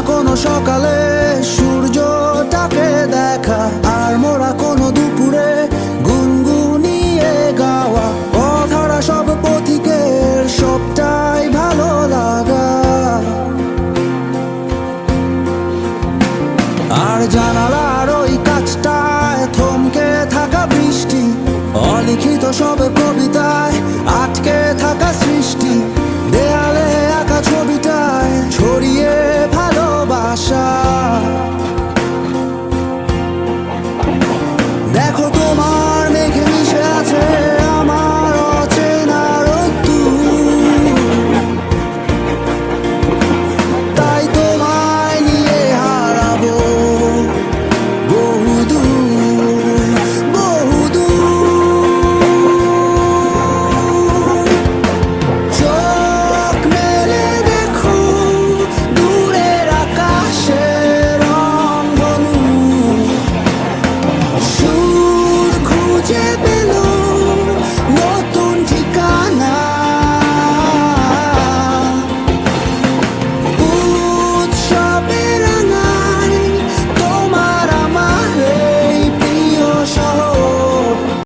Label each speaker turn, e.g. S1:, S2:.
S1: কোনো সকালে সূর্যটাকে দেখা, আর মোরা কোনো দুপুরে গুনগুনিয়ে গাওয়া। পথহারা সব পথিকের সবটাই ভালো লাগা। আর জানালার ওই কাছটায় থমকে থাকা বৃষ্টি, অলিখিত সব